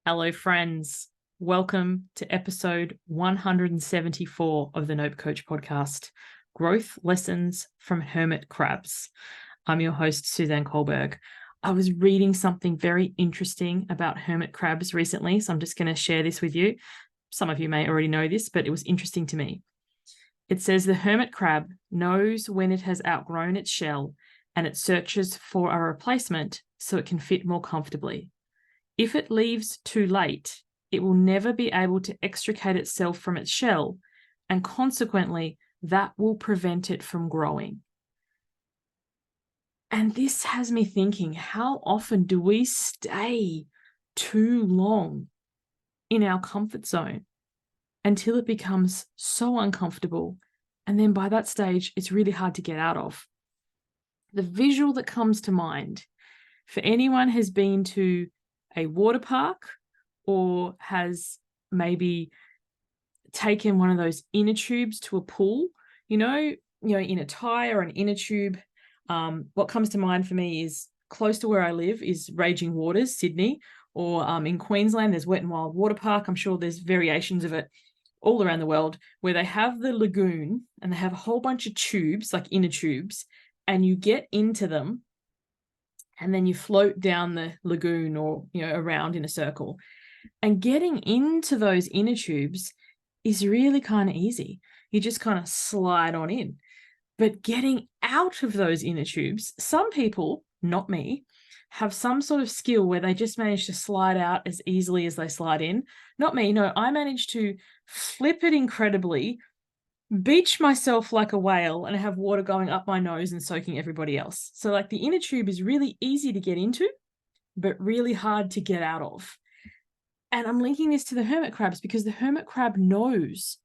Hello, friends. Welcome to episode 174 of the Nope Coach podcast, Growth Lessons from Hermit Crabs. I'm your host, Suzanne Culberg. I was reading something very interesting about hermit crabs recently, so I'm just going to share this with you. Some of you may already know this, but it was interesting to me. It says the hermit crab knows when it has outgrown its shell and it searches for a replacement so it can fit more comfortably. If it leaves too late, it will never be able to extricate itself from its shell, and consequently, that will prevent it from growing. And this has me thinking, how often do we stay too long in our comfort zone until it becomes so uncomfortable? And then by that stage, it's really hard to get out of. The visual that comes to mind for anyone has been to a water park or has maybe taken one of those inner tubes to a pool, in a tie or an inner tube. What comes to mind for me is close to where I live is Raging Waters, Sydney, or in Queensland, there's Wet and Wild Water Park. I'm sure there's variations of it all around the world where they have the lagoon and they have a whole bunch of tubes, like inner tubes, and you get into them and then you float down the lagoon or, around in a circle. And getting into those inner tubes is really kind of easy. You just kind of slide on in. But getting out of those inner tubes, some people, not me, have some sort of skill where they just manage to slide out as easily as they slide in. Not me. No, I managed to flip it incredibly, beach myself like a whale, and have water going up my nose and soaking everybody else. So like the inner tube is really easy to get into, but really hard to get out of. And I'm linking this to the hermit crabs because the hermit crab knows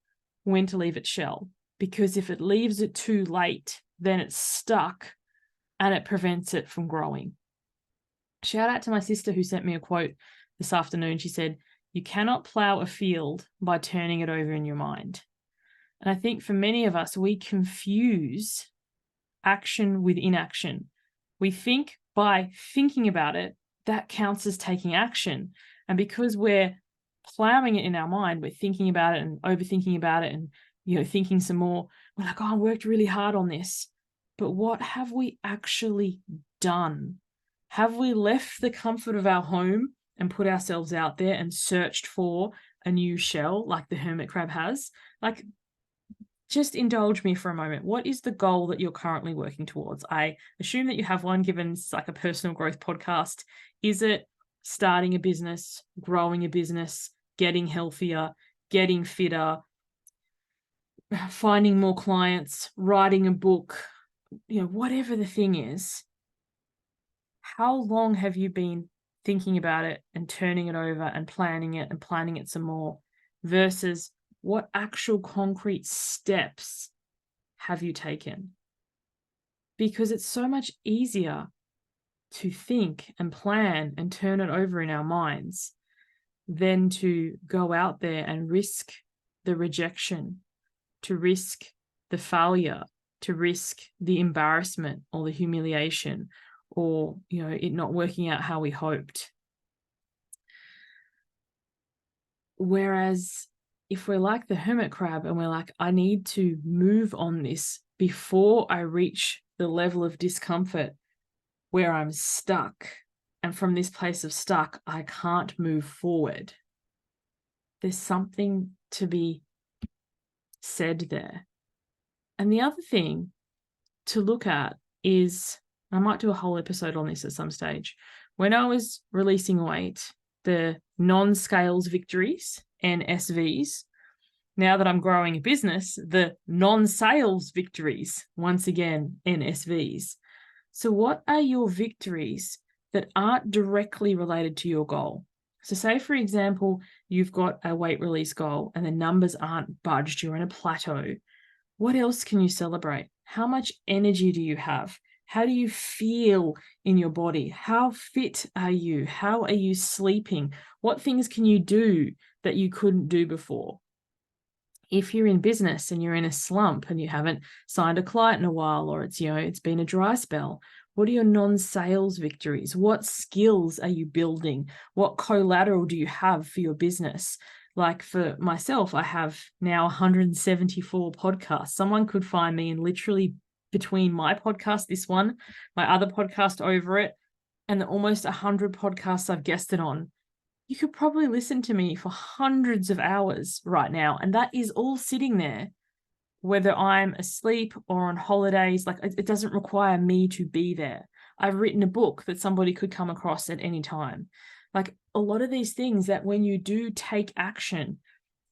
when to leave its shell, because if it leaves it too late, then it's stuck and it prevents it from growing. Shout out to my sister who sent me a quote this afternoon. She said, "You cannot plow a field by turning it over in your mind." And I think for many of us, we confuse action with inaction. We think by thinking about it, that counts as taking action. And because we're plowing it in our mind, we're thinking about it and overthinking about it and, thinking some more. We're like, I worked really hard on this. But what have we actually done? Have we left the comfort of our home and put ourselves out there and searched for a new shell like the hermit crab has? Like, just indulge me for a moment. What is the goal that you're currently working towards? I assume that you have one, given it's like a personal growth podcast. Is it starting a business, growing a business, getting healthier, getting fitter, finding more clients, writing a book, whatever the thing is? How long have you been thinking about it and turning it over and planning it some more versus what actual concrete steps have you taken? Because it's so much easier to think and plan and turn it over in our minds than to go out there and risk the rejection, to risk the failure, to risk the embarrassment or the humiliation or, it not working out how we hoped. Whereas if we're like the hermit crab and we're like, I need to move on this before I reach the level of discomfort where I'm stuck, and from this place of stuck, I can't move forward, there's something to be said there. And the other thing to look at is, I might do a whole episode on this at some stage, when I was releasing weight, the non-scales victories, NSVs. Now that I'm growing a business, the non-sales victories, once again, NSVs. So what are your victories that aren't directly related to your goal? So say, for example, you've got a weight release goal and the numbers aren't budged, you're in a plateau. What else can you celebrate? How much energy do you have? How do you feel in your body? How fit are you? How are you sleeping? What things can you do that you couldn't do before? If you're in business and you're in a slump and you haven't signed a client in a while, or it's been a dry spell, What are your non-sales victories? What skills are you building? What collateral do you have for your business? Like for myself, I have now 174 podcasts. Someone could find me and literally between my podcast, this one, my other podcast over it, and the almost 100 podcasts I've guested on, you could probably listen to me for hundreds of hours right now. And that is all sitting there, whether I'm asleep or on holidays. Like, it doesn't require me to be there. I've written a book that somebody could come across at any time. Like, a lot of these things that when you do take action,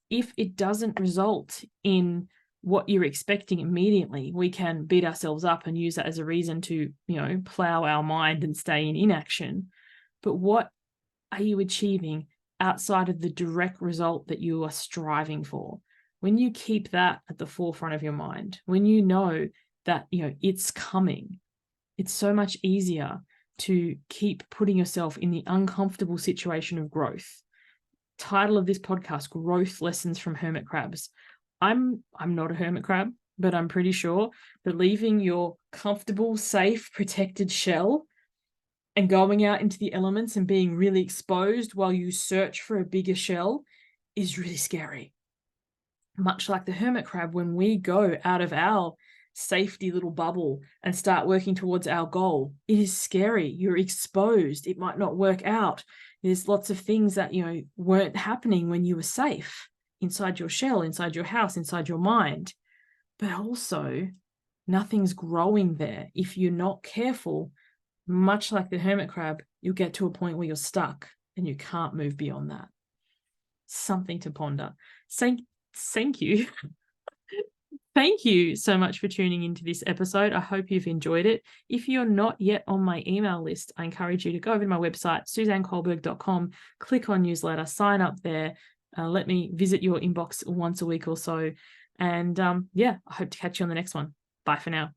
if it doesn't result in what you're expecting immediately, we can beat ourselves up and use that as a reason to, plow our mind and stay in inaction. But what are you achieving outside of the direct result that you are striving for? When you keep that at the forefront of your mind, when you know that, it's coming, it's so much easier to keep putting yourself in the uncomfortable situation of growth. Title of this podcast, Growth Lessons from Hermit Crabs. I'm not a hermit crab, but I'm pretty sure that leaving your comfortable, safe, protected shell and going out into the elements and being really exposed while you search for a bigger shell is really scary. Much like the hermit crab, when we go out of our safety little bubble and start working towards our goal, it is scary. You're exposed. It might not work out. There's lots of things that, weren't happening when you were safe inside your shell, inside your house, inside your mind. But also, nothing's growing there. If you're not careful, much like the hermit crab, you'll get to a point where you're stuck and you can't move beyond that. Something to ponder. Thank you. Thank you so much for tuning into this episode. I hope you've enjoyed it. If you're not yet on my email list, I encourage you to go over to my website, suzanneculberg.com, click on newsletter, sign up there. Let me visit your inbox once a week or so. And I hope to catch you on the next one. Bye for now.